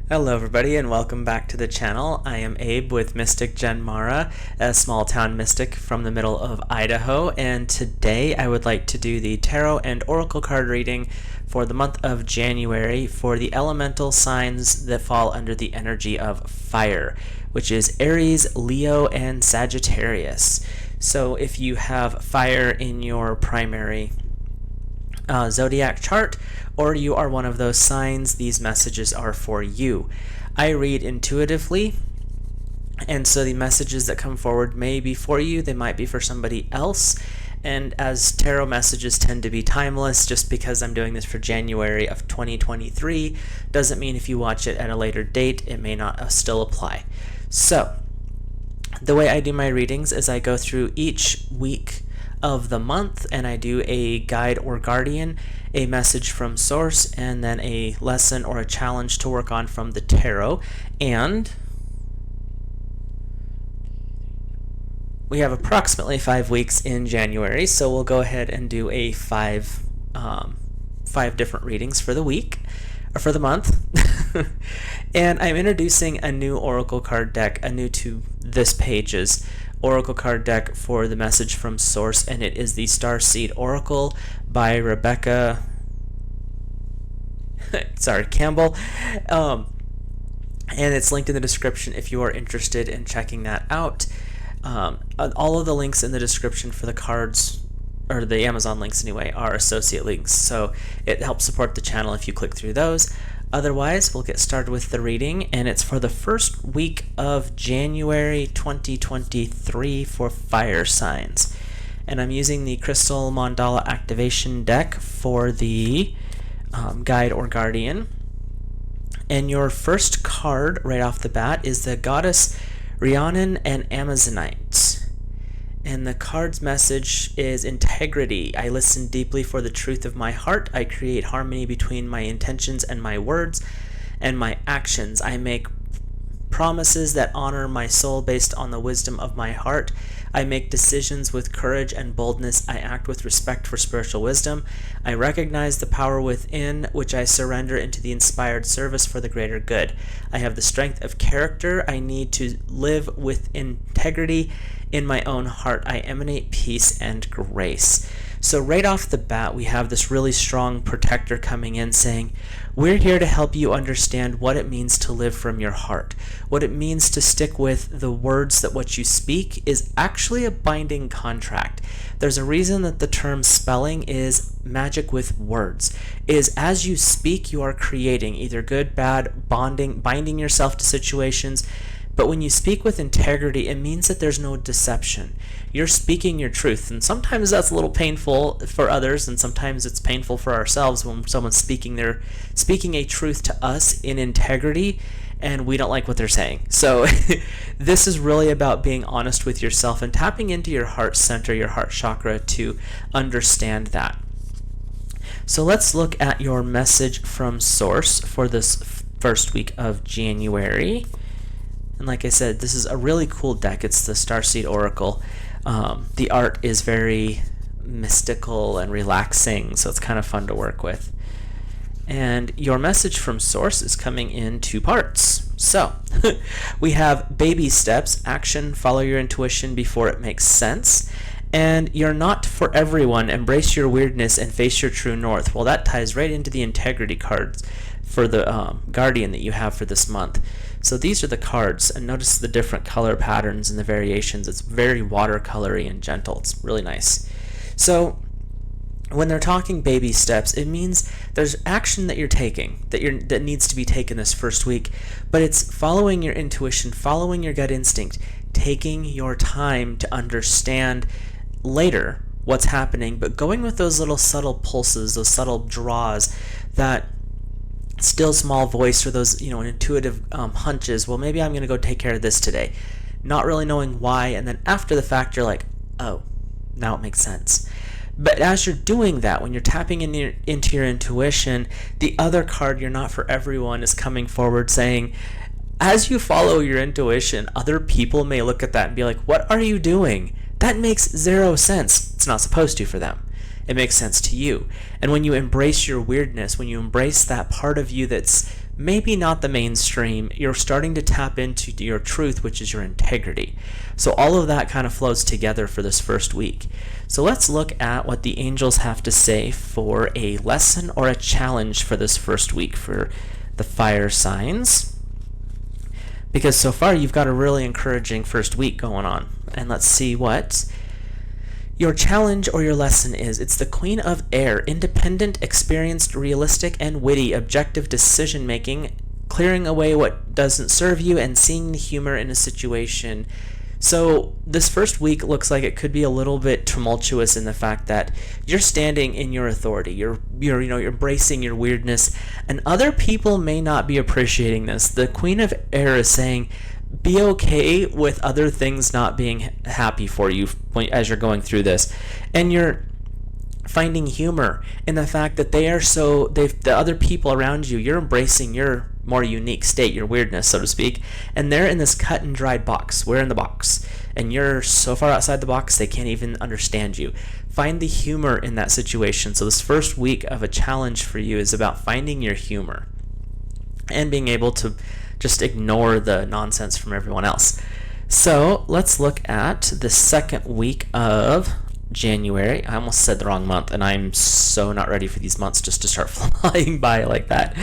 Hello everybody and welcome back to the channel. I am Abe with Mystic Gen Mara, a small town mystic from the middle of Idaho, and today I would like to do the tarot and oracle card reading for the month of January for the elemental signs that fall under the energy of fire, which is Aries, Leo, and Sagittarius. So if you have fire in your primary zodiac chart, or you are one of those signs, these messages are for you. I read intuitively, and so the messages that come forward may be for you, they might be for somebody else. And as tarot messages tend to be timeless, just because I'm doing this for January of 2023 doesn't mean if you watch it at a later date, it may not still apply. So, the way I do my readings is I go through each week of the month and I do a guide or guardian, a message from source, and then a lesson or a challenge to work on from the tarot. And we have approximately 5 weeks in January, so we'll go ahead and do a five different readings for the week or for the month. And I'm introducing a new oracle card deck, a new to this page's oracle card deck for the message from source, and it is the Starseed Oracle by Rebecca Campbell, and it's linked in the description if you are interested in checking that out. All of the links in the description for the cards, or the Amazon links anyway, are associate links, so it helps support the channel if you click through those. Otherwise, we'll get started with the reading, and it's for the first week of January 2023 for fire signs. And I'm using the Crystal Mandala Activation deck for the Guide or Guardian. And your first card right off the bat is the Goddess Rhiannon and Amazonite. And the card's message is integrity. I listen deeply for the truth of my heart. I create harmony between my intentions and my words and my actions. I make promises that honor my soul based on the wisdom of my heart. I make decisions with courage and boldness. I act with respect for spiritual wisdom. I recognize the power within, which I surrender into the inspired service for the greater good. I have the strength of character. I need to live with integrity in my own heart. I emanate peace and grace. So right off the bat, we have this really strong protector coming in saying, we're here to help you understand what it means to live from your heart, what it means to stick with the words that what you speak is actually a binding contract. There's a reason that the term spelling is magic with words, is as you speak, you are creating either good, bad, binding yourself to situations. But when you speak with integrity, it means that there's no deception. You're speaking your truth, and sometimes that's a little painful for others, and sometimes it's painful for ourselves when someone's speaking a truth to us in integrity, and we don't like what they're saying. So this is really about being honest with yourself and tapping into your heart center, your heart chakra, to understand that. So let's look at your message from source for this first week of January. And like I said, this is a really cool deck. It's the Starseed Oracle. The art is very mystical and relaxing, so it's kind of fun to work with. And your message from source is coming in 2 parts. So we have baby steps, action, follow your intuition before it makes sense. And you're not for everyone, embrace your weirdness and face your true north. Well, that ties right into the integrity cards for the guardian that you have for this month. So these are the cards, and notice the different color patterns and the variations. It's very watercolory and gentle. It's really nice. So when they're talking baby steps, it means there's action that you're taking, that needs to be taken this first week, but it's following your intuition, following your gut instinct, taking your time to understand later what's happening, but going with those little subtle pulses, those subtle draws, that still small voice, or those intuitive hunches. Well, maybe I'm going to go take care of this today, not really knowing why, and then after the fact you're like, oh, now it makes sense. But as you're doing that, when you're tapping into your intuition, the other card, you're not for everyone, is coming forward saying, as you follow your intuition, other people may look at that and be like, what are you doing? That makes zero sense. It's not supposed to for them. It makes sense to you. And when you embrace your weirdness, when you embrace that part of you that's maybe not the mainstream. You're starting to tap into your truth, which is your integrity. So all of that kind of flows together for this first week. So let's look at what the angels have to say for a lesson or a challenge for this first week for the fire signs. Because so far you've got a really encouraging first week going on. And let's see what your challenge or your lesson is. It's the Queen of Air, independent, experienced, realistic, and witty, objective decision making, clearing away what doesn't serve you, and seeing the humor in a situation. So this first week looks like it could be a little bit tumultuous in the fact that you're standing in your authority. You're embracing your weirdness, and other people may not be appreciating this. The Queen of Air is saying, be okay with other things not being happy for you as you're going through this. And you're finding humor in the fact that the other people around you, you're embracing your more unique state, your weirdness, so to speak, and they're in this cut and dried box. We're in the box, and you're so far outside the box they can't even understand you. Find the humor in that situation. So this first week of a challenge for you is about finding your humor and being able to just ignore the nonsense from everyone else. So let's look at the second week of January. I almost said the wrong month, and I'm so not ready for these months just to start flying by like that.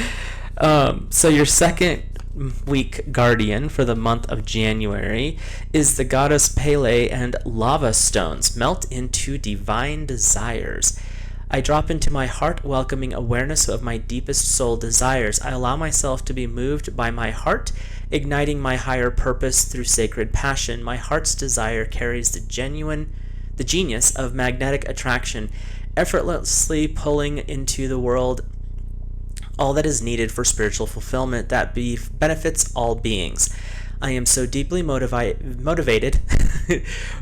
So your second week guardian for the month of January is the goddess Pele, and lava stones melt into divine desires. I drop into my heart, welcoming awareness of my deepest soul desires. I allow myself to be moved by my heart, igniting my higher purpose through sacred passion. My heart's desire carries the genius of magnetic attraction, effortlessly pulling into the world all that is needed for spiritual fulfillment that benefits all beings. I am so deeply motivated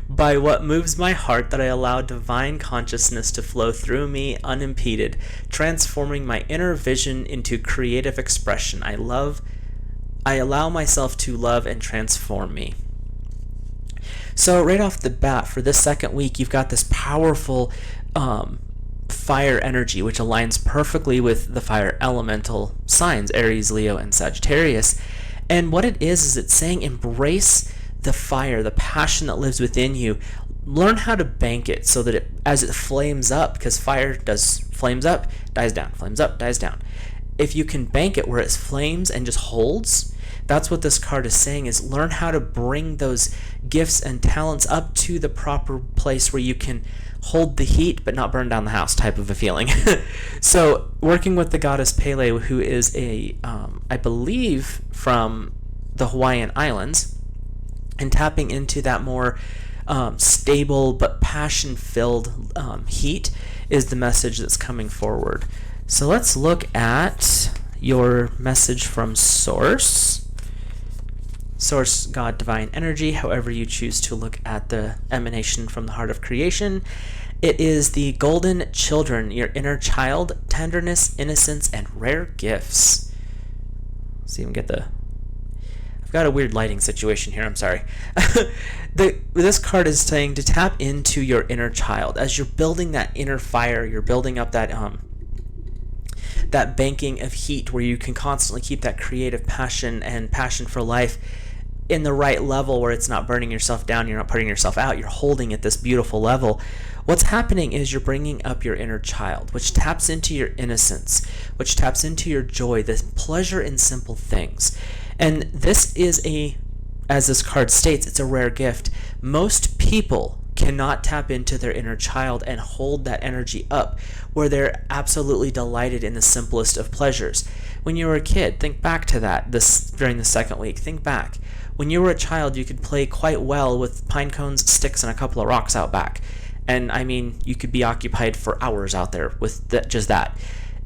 by what moves my heart that I allow divine consciousness to flow through me unimpeded, transforming my inner vision into creative expression. I allow myself to love and transform me. So right off the bat, for this second week, you've got this powerful fire energy, which aligns perfectly with the fire elemental signs, Aries, Leo, and Sagittarius. And what it is it's saying embrace the fire, the passion that lives within you. Learn how to bank it so that as it flames up, because fire flames up, dies down, flames up, dies down. If you can bank it where it flames and just holds, that's what this card is saying, is learn how to bring those gifts and talents up to the proper place where you can hold the heat but not burn down the house type of a feeling. So working with the goddess Pele, who is I believe from the Hawaiian Islands, and tapping into that more stable but passion-filled heat is the message that's coming forward. So let's look at your message from Source. Source, God, divine energy, however you choose to look at the emanation from the heart of creation. It is the golden children, your inner child, tenderness, innocence, and rare gifts. Let's see if we can get I've got a weird lighting situation here, I'm sorry. This card is saying to tap into your inner child. As you're building that inner fire, you're building up that banking of heat where you can constantly keep that creative passion and passion for life in the right level where it's not burning yourself down, you're not putting yourself out, you're holding at this beautiful level. What's happening is you're bringing up your inner child, which taps into your innocence, which taps into your joy, the pleasure in simple things. And this is as this card states, it's a rare gift. Most people cannot tap into their inner child and hold that energy up where they're absolutely delighted in the simplest of pleasures. When you were a kid, think back to that during the second week. Think back. When you were a child, you could play quite well with pine cones, sticks, and a couple of rocks out back. And I mean, you could be occupied for hours out there with just that.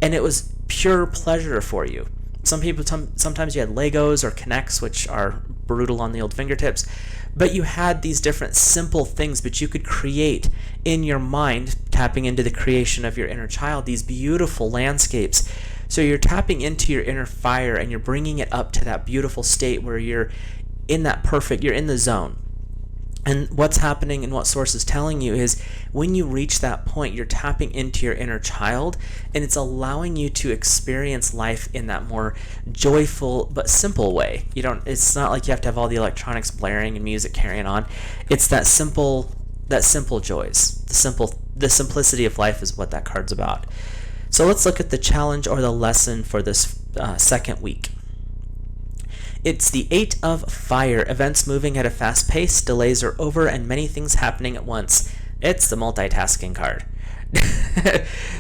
And it was pure pleasure for you. Sometimes you had Legos or Kinects, which are brutal on the old fingertips, but you had these different simple things, but you could create in your mind, tapping into the creation of your inner child, these beautiful landscapes. So you're tapping into your inner fire and you're bringing it up to that beautiful state where you're in the zone. And what's happening and what Source is telling you is when you reach that point, you're tapping into your inner child, and it's allowing you to experience life in that more joyful but simple way. It's not like you have to have all the electronics blaring and music carrying on. It's that simple joys. The simplicity of life is what that card's about. So let's look at the challenge or the lesson for this second week. It's the 8 of Fire. Events moving at a fast pace, delays are over, and many things happening at once. It's the multitasking card.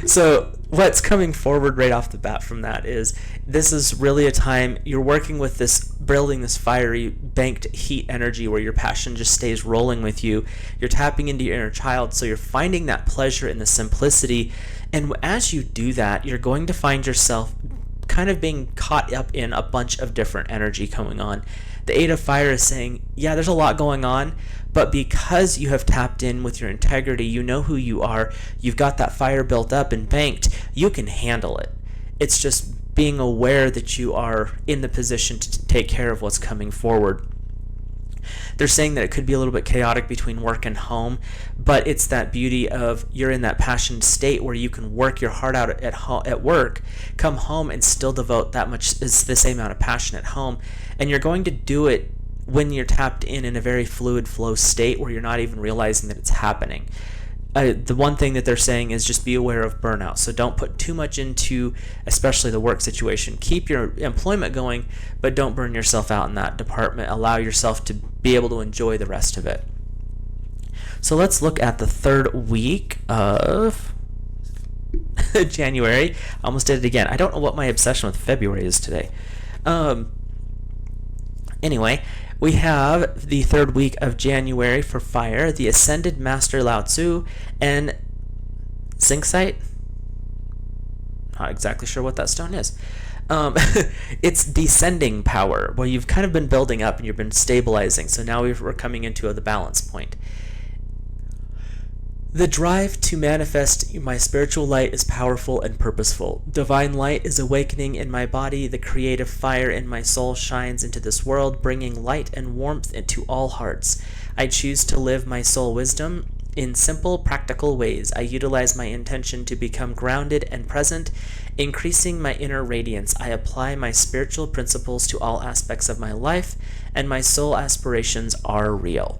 So what's coming forward right off the bat from that is this is really a time you're working with building this fiery banked heat energy where your passion just stays rolling with you. You're tapping into your inner child, so you're finding that pleasure in the simplicity. And as you do that, you're going to find yourself kind of being caught up in a bunch of different energy going on. The 8 of Fire is saying, yeah, there's a lot going on, but because you have tapped in with your integrity, you know who you are, you've got that fire built up and banked, you can handle it. It's just being aware that you are in the position to take care of what's coming forward. They're saying that it could be a little bit chaotic between work and home, but it's that beauty of you're in that passionate state where you can work your heart out at work, come home and still devote the same amount of passion at home, and you're going to do it when you're tapped in a very fluid flow state where you're not even realizing that it's happening. The one thing that they're saying is just be aware of burnout. So don't put too much into, especially the work situation. Keep your employment going, but don't burn yourself out in that department. Allow yourself to be able to enjoy the rest of it. So let's look at the third week of January. I almost did it again. I don't know what my obsession with February is today. Anyway, we have the third week of January for Fire, the Ascended Master Lao Tzu, and Zinxite. Not exactly sure what that stone is. It's descending power. Well, you've kind of been building up and you've been stabilizing, so now we're coming into the balance point. The drive to manifest my spiritual light is powerful and purposeful. Divine light is awakening in my body. The creative fire in my soul shines into this world, bringing light and warmth into all hearts. I choose to live my soul wisdom in simple, practical ways. I utilize my intention to become grounded and present, increasing my inner radiance. I apply my spiritual principles to all aspects of my life, and my soul aspirations are real.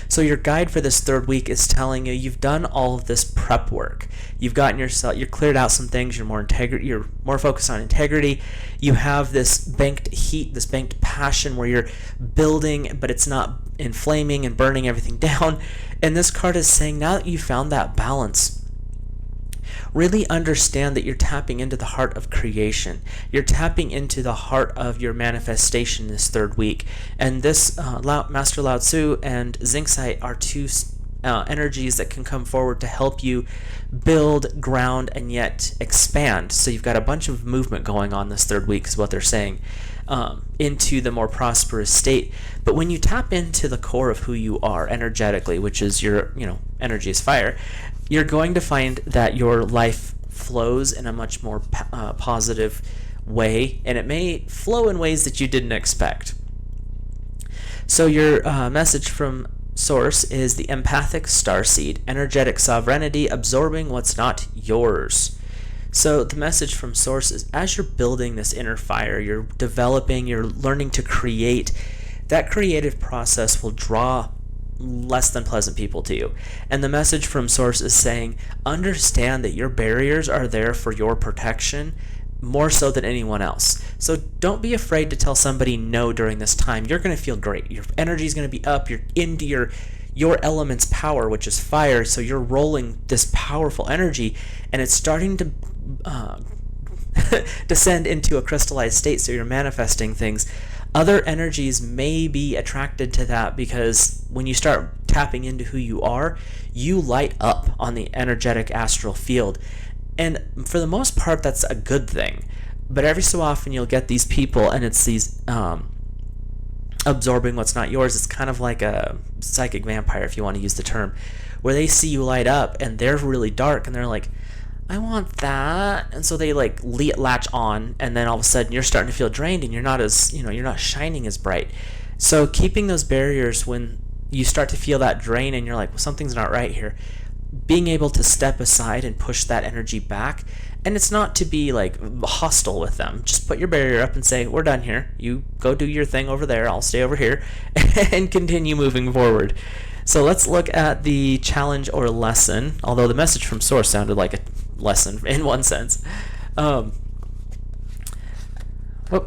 So your guide for this third week is telling you you've done all of this prep work. You've gotten yourself, you've cleared out some things, you're more focused on integrity. You have this banked heat, this banked passion where you're building, but it's not inflaming and burning everything down. And this card is saying now that you found that balance, really understand that you're tapping into the heart of creation. You're tapping into the heart of your manifestation this third week. And this Master Lao Tzu and Zinxite are two energies that can come forward to help you build, ground, and yet expand. So you've got a bunch of movement going on this third week is what they're saying, into the more prosperous state. But when you tap into the core of who you are energetically, which is your, energy is fire, you're going to find that your life flows in a much more positive way, and it may flow in ways that you didn't expect. So your message from Source is the empathic starseed, energetic sovereignty, absorbing what's not yours. So the message from Source is as you're building this inner fire, you're developing, you're learning to create, that creative process will draw less than pleasant people to you. And the message from Source is saying, understand that your barriers are there for your protection more so than anyone else. So don't be afraid to tell somebody no during this time. You're going to feel great. Your energy is going to be up. You're into your element's power, which is fire. So you're rolling this powerful energy, and it's starting to descend into a crystallized state. So you're manifesting things. Other energies may be attracted to that because when you start tapping into who you are, you light up on the energetic astral field. And for the most part, that's a good thing. But every so often you'll get these people, and it's these absorbing what's not yours. It's kind of like a psychic vampire, if you want to use the term, where they see you light up and they're really dark and they're like, I want that. And so they latch on, and then all of a sudden you're starting to feel drained and you're not as, you're not shining as bright. So keeping those barriers when you start to feel that drain and you're like, well, something's not right here. Being able to step aside and push that energy back, and it's not to be like hostile with them. Just put your barrier up and say, we're done here. You go do your thing over there. I'll stay over here and continue moving forward. So let's look at the challenge or lesson, although the message from Source sounded like a lesson in one sense. Oh,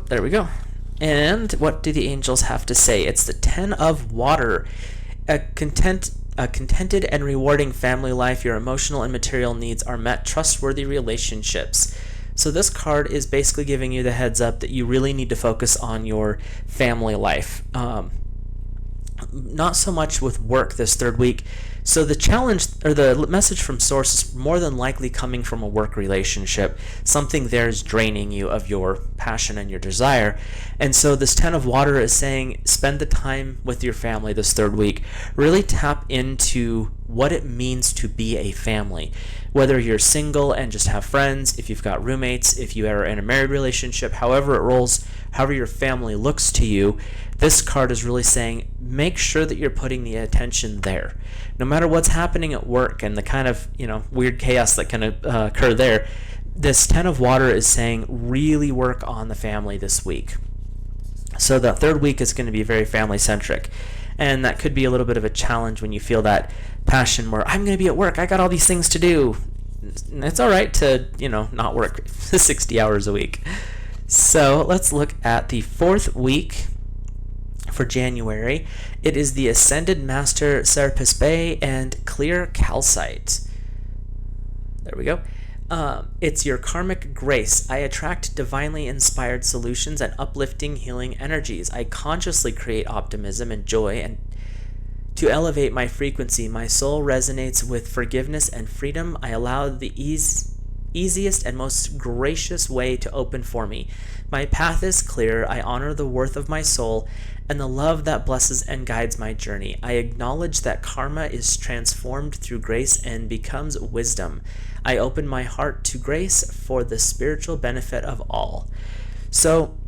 there we go. And what do the angels have to say? It's the 10 of Water. A contented and rewarding family life. Your emotional and material needs are met. Trustworthy relationships. So this card is basically giving you the heads up that you really need to focus on your family life. Not so much with work this third week. So the challenge or the message from Source is more than likely coming from a work relationship. Something there is draining you of your passion and your desire. And so this 10 of Water is saying spend the time with your family this third week. Really tap into what it means to be a family. Whether you're single and just have friends, if you've got roommates, if you are in a married relationship, however it rolls, however your family looks to you, this card is really saying make sure that you're putting the attention there. No matter what's happening at work and the kind of weird chaos that can occur there, this 10 of Water is saying really work on the family this week. So the third week is going to be very family centric, and that could be a little bit of a challenge when you feel that passion where I'm going to be at work, I got all these things to do. It's all right to not work 60 hours a week. So let's look at the fourth week for January. It is the Ascended Master Serapis Bay and Clear Calcite. There we go. It's your karmic grace. I attract divinely inspired solutions and uplifting healing energies. I consciously create optimism and joy and to elevate my frequency. My soul resonates with forgiveness and freedom. I allow the easiest and most gracious way to open for me. My path is clear. I honor the worth of my soul and the love that blesses and guides my journey. I acknowledge that karma is transformed through grace and becomes wisdom. I open my heart to grace for the spiritual benefit of all. So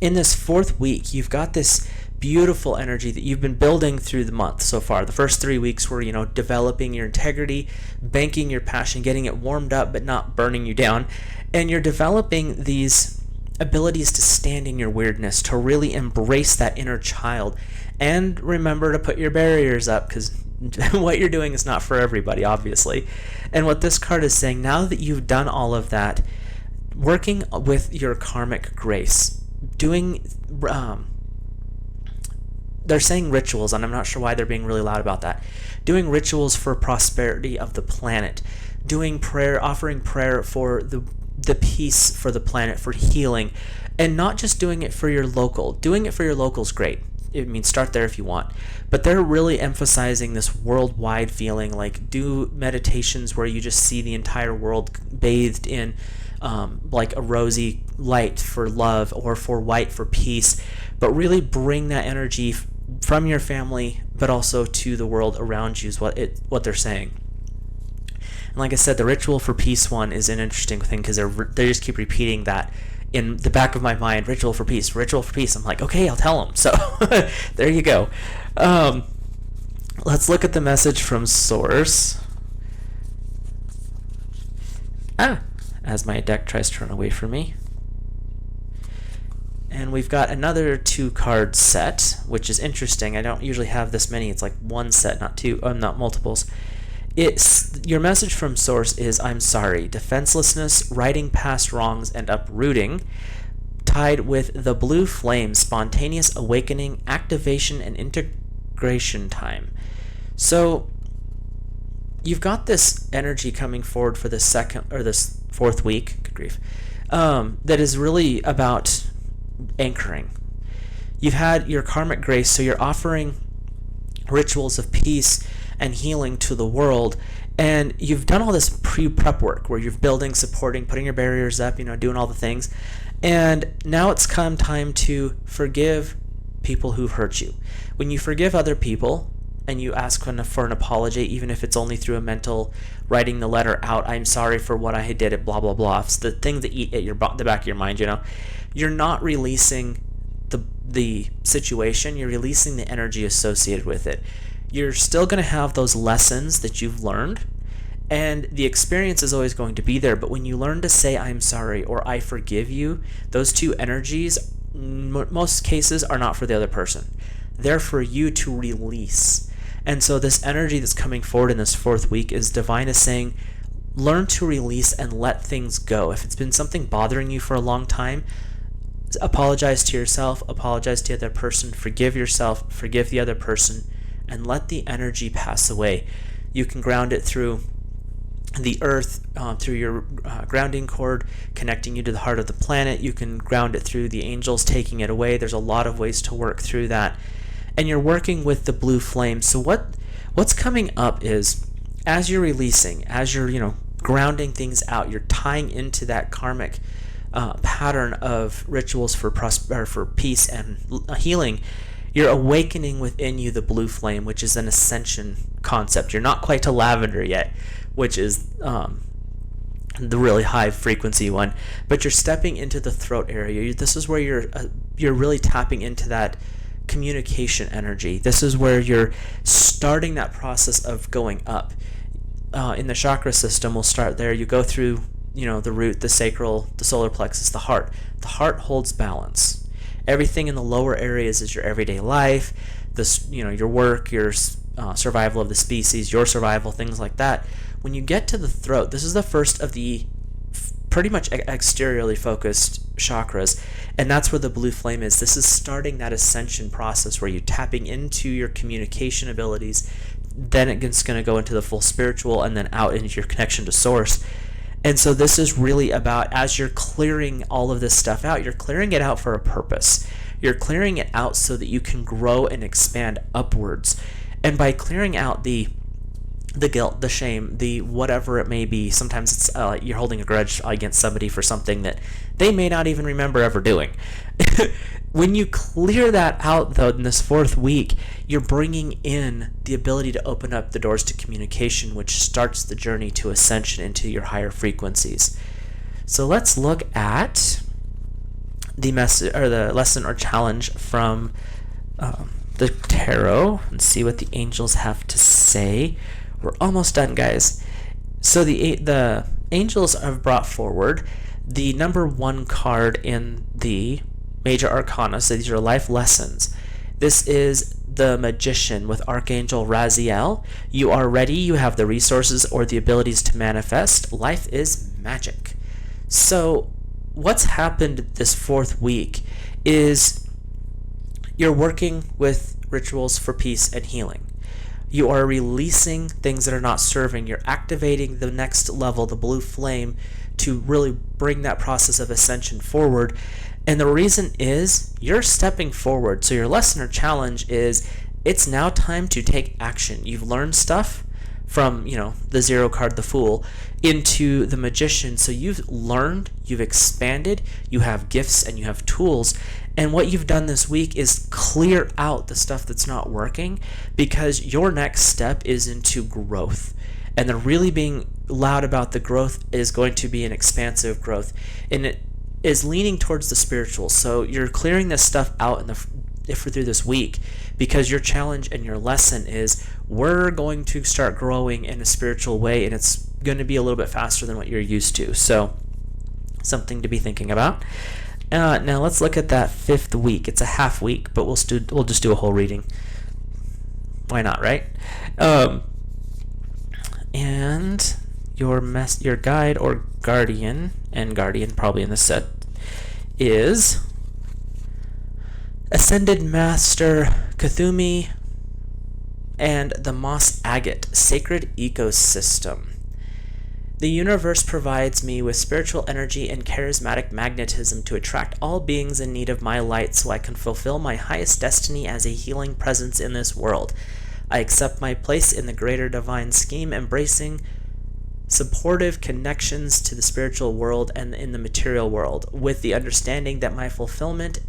in this fourth week, you've got this beautiful energy that you've been building through the month so far. The first 3 weeks were, developing your integrity, banking your passion, getting it warmed up but not burning you down. And you're developing these abilities to stand in your weirdness, to really embrace that inner child. And remember to put your barriers up, because what you're doing is not for everybody, obviously. And what this card is saying, now that you've done all of that, working with your karmic grace, doing they're saying rituals, and I'm not sure why they're being really loud about that. Doing rituals for prosperity of the planet, doing prayer, offering prayer for the peace for the planet, for healing, and not just doing it for your local. Doing it for your local is great. I mean, start there if you want. But they're really emphasizing this worldwide feeling, like do meditations where you just see the entire world bathed in like a rosy light for love, or for white for peace, but really bring that energy from your family, but also to the world around you is what they're saying. And like I said, the ritual for peace one is an interesting thing, because they just keep repeating that in the back of my mind, ritual for peace, ritual for peace. I'm like, okay, I'll tell them. So there you go. Let's look at the message from Source. As my deck tries to run away from me. And we've got another 2-card set, which is interesting. I don't usually have this many. It's like one set, not two, not multiples. Your message from Source is, I'm sorry, defenselessness, righting past wrongs, and uprooting, tied with the blue flame, spontaneous awakening, activation, and integration time. So you've got this energy coming forward for this fourth week, good grief, that is really about anchoring. You've had your karmic grace, so you're offering rituals of peace and healing to the world, and you've done all this prep work where you're building, supporting, putting your barriers up, doing all the things, and now it's come time to forgive people who've hurt you. When you forgive other people and you ask for an apology, even if it's only through a mental writing the letter out, I'm sorry for what I did, blah blah blah, it's the things that eat at the back of your mind, you're not releasing the situation, you're releasing the energy associated with it. You're still going to have those lessons that you've learned, and the experience is always going to be there. But when you learn to say I'm sorry or I forgive you, those two energies, most cases, are not for the other person. They're for you to release. And so this energy that's coming forward in this 4th week is divine is saying, learn to release and let things go. If it's been something bothering you for a long time, apologize to yourself, apologize to the other person, forgive yourself, forgive the other person, and let the energy pass away. You can ground it through the earth, through your grounding cord, connecting you to the heart of the planet. You can ground it through the angels taking it away. There's a lot of ways to work through that. And you're working with the blue flame. So what's coming up is, as you're releasing, as you're grounding things out, you're tying into that karmic pattern of rituals for peace and healing. You're awakening within you the blue flame, which is an ascension concept. You're not quite to lavender yet, which is the really high frequency one, but you're stepping into the throat area. This is where you're really tapping into that communication energy. This is where you're starting that process of going up. In the chakra system, we'll start there. You go through, the root, the sacral, the solar plexus, the heart. The heart holds balance. Everything in the lower areas is your everyday life, your work, your survival of the species, your survival, things like that. When you get to the throat, this is the first of the pretty much exteriorly focused chakras, and that's where the blue flame is. This is starting that ascension process where you're tapping into your communication abilities. Then it's going to go into the full spiritual, and then out into your connection to source. And so this is really about, as you're clearing all of this stuff out, you're clearing it out for a purpose. You're clearing it out so that you can grow and expand upwards. And by clearing out the guilt, the shame, the whatever it may be, sometimes it's you're holding a grudge against somebody for something that they may not even remember ever doing. When you clear that out, though, in this 4th week, you're bringing in the ability to open up the doors to communication, which starts the journey to ascension into your higher frequencies. So let's look at the message or the lesson or challenge from the tarot and see what the angels have to say. We're almost done, guys. So the angels have brought forward the number 1 card in the Major Arcana. So these are life lessons. This is the Magician with Archangel Raziel. You are ready. You have the resources or the abilities to manifest. Life is magic. So what's happened this 4th week is you're working with rituals for peace and healing. You are releasing things that are not serving. You're activating the next level, the blue flame, to really bring that process of ascension forward. And the reason is you're stepping forward. So your lesson or challenge is it's now time to take action. You've learned stuff from, the 0 card, the Fool, into the Magician. So you've learned, you've expanded, you have gifts and you have tools. And what you've done this week is clear out the stuff that's not working, because your next step is into growth. And the really being loud about the growth is going to be an expansive growth. And it is leaning towards the spiritual. So you're clearing this stuff out through this week, because your challenge and your lesson is we're going to start growing in a spiritual way, and it's going to be a little bit faster than what you're used to. So something to be thinking about. Now let's look at that 5th week. It's a half week, but we'll just do a whole reading. Why not, right? And your guide or guardian, and guardian probably in the set, is Ascended Master Kuthumi and the Moss Agate Sacred Ecosystem. The universe provides me with spiritual energy and charismatic magnetism to attract all beings in need of my light, so I can fulfill my highest destiny as a healing presence in this world. I accept my place in the greater divine scheme, embracing supportive connections to the spiritual world and in the material world, with the understanding that my fulfillment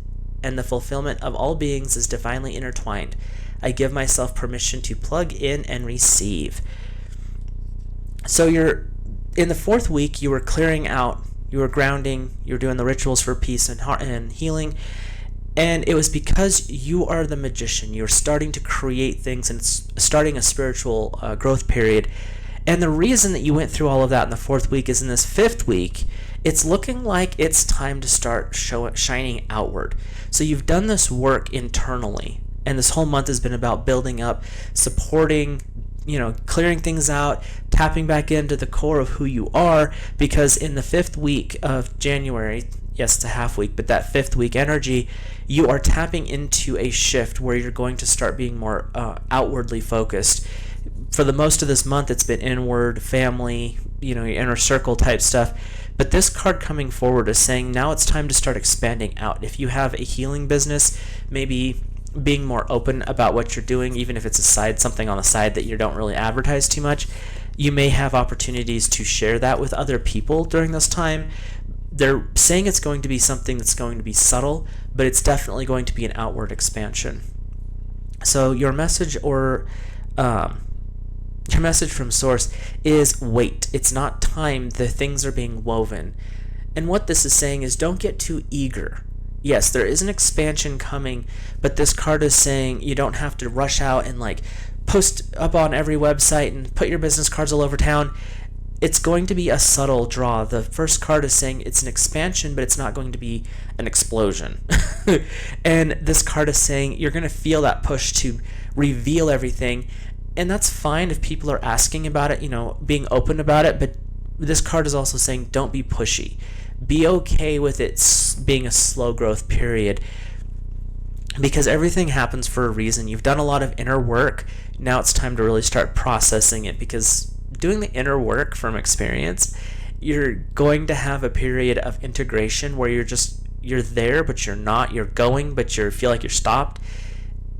and the fulfillment of all beings is divinely intertwined. I give myself permission to plug in and receive. So you're in the 4th week, you were clearing out, you were grounding, you were doing the rituals for peace and heart and healing, And it was because you are the magician. You're starting to create things, and it's starting a spiritual growth period. And the reason that you went through all of that in the 4th week is in this 5th week, it's looking like it's time to start shining outward. So you've done this work internally, and this whole month has been about building up, supporting, clearing things out, tapping back into the core of who you are, because in the 5th week of January, yes, it's a half week, but that 5th week energy, you are tapping into a shift where you're going to start being more outwardly focused. For the most of this month, it's been inward, family, your inner circle type stuff. But this card coming forward is saying now it's time to start expanding out. If you have a healing business, maybe being more open about what you're doing, even if it's something on the side that you don't really advertise too much, you may have opportunities to share that with other people during this time. They're saying it's going to be something that's going to be subtle, but it's definitely going to be an outward expansion. So your message from Source is wait. It's not time. The things are being woven. And what this is saying is don't get too eager. Yes, there is an expansion coming, but this card is saying you don't have to rush out and post up on every website and put your business cards all over town. It's going to be a subtle draw. The first card is saying it's an expansion, but it's not going to be an explosion. And this card is saying you're going to feel that push to reveal everything. And that's fine if people are asking about it, being open about it. But this card is also saying don't be pushy. Be okay with it being a slow growth period, because everything happens for a reason. You've done a lot of inner work. Now it's time to really start processing it, because doing the inner work from experience, you're going to have a period of integration where you're there, but you're not. You're going, but you feel like you're stopped.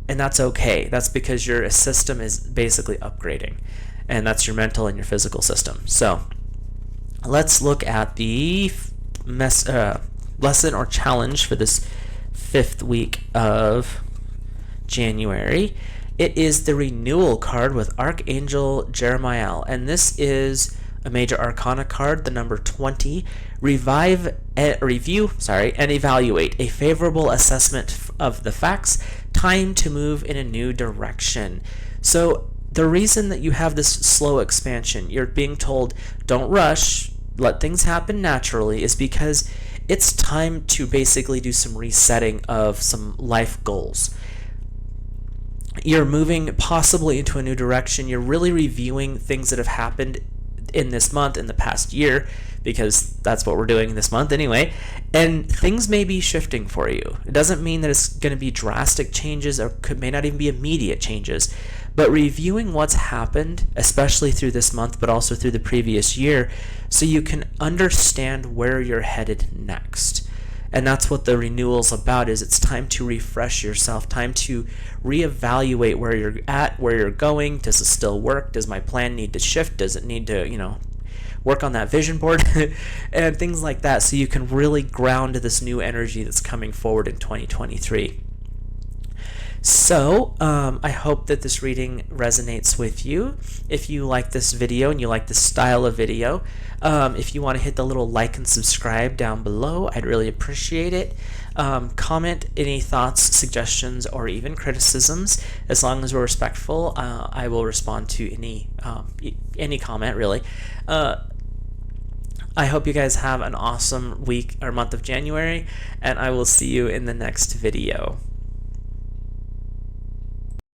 And that's okay. That's because your system is basically upgrading. And that's your mental and your physical system. So let's look at the lesson or challenge for this 5th week of January. It is the renewal card with Archangel Jeremiah. And this is a major arcana card, the number 20. Review, and evaluate a favorable assessment of the facts. Time to move in a new direction. So the reason that you have this slow expansion, you're being told don't rush, let things happen naturally, is because it's time to basically do some resetting of some life goals. You're moving possibly into a new direction. You're really reviewing things that have happened in this month, in the past year, because that's what we're doing this month anyway, and things may be shifting for you. It doesn't mean that it's going to be drastic changes, or may not even be immediate changes, but reviewing what's happened, especially through this month, but also through the previous year, so you can understand where you're headed next. And that's what the renewal's about, is it's time to refresh yourself, time to reevaluate where you're at, where you're going. Does it still work? Does my plan need to shift? Does it need to, work on that vision board? And things like that, so you can really ground this new energy that's coming forward in 2023. So I hope that this reading resonates with you. If you like this video and you like this style of video, if you want to hit the little like and subscribe down below, I'd really appreciate it. Comment any thoughts, suggestions, or even criticisms. As long as we're respectful, I will respond to any comment, really. I hope you guys have an awesome week or month of January, and I will see you in the next video.